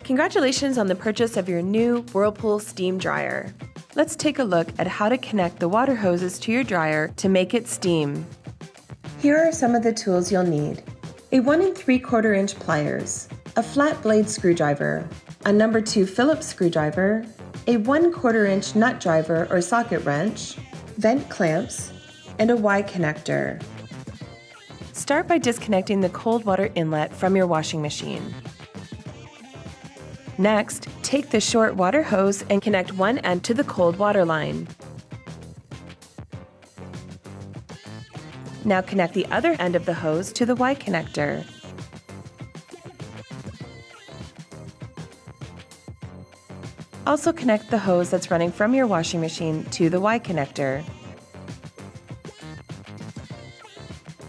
Congratulations on the purchase of your new Whirlpool steam dryer. Let's take a look at how to connect the water hoses to your dryer to make it steam. Here are some of the tools you'll need. A 1 3/4 inch pliers, a flat blade screwdriver, a No. 2 Phillips screwdriver, a 1/4 inch nut driver or socket wrench, vent clamps, and a Y connector. Start by disconnecting the cold water inlet from your washing machine. Next, take the short water hose and connect one end to the cold water line. Now connect the other end of the hose to the Y connector. Also connect the hose that's running from your washing machine to the Y connector.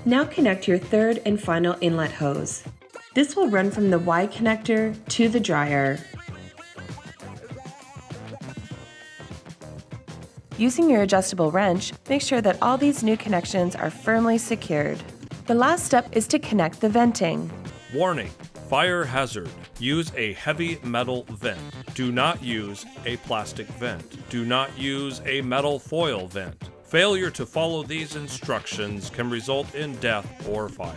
Now connect your third and final inlet hose. This will run from the Y connector to the dryer. Using your adjustable wrench, make sure that all these new connections are firmly secured. The last step is to connect the venting. Warning: fire hazard. Use a heavy metal vent. Do not use a plastic vent. Do not use a metal foil vent. Failure to follow these instructions can result in death or fire.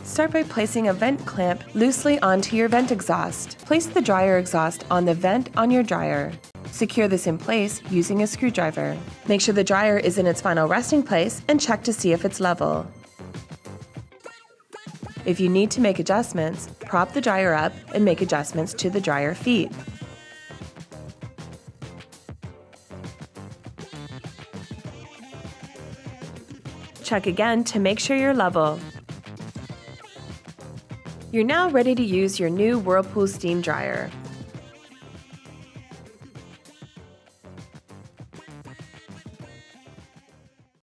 Start by placing a vent clamp loosely onto your vent exhaust. Place the dryer exhaust on the vent on your dryer. Secure this in place using a screwdriver. Make sure the dryer is in its final resting place and check to see if it's level. If you need to make adjustments, prop the dryer up and make adjustments to the dryer feet. Check again to make sure you're level. You're now ready to use your new Whirlpool steam dryer.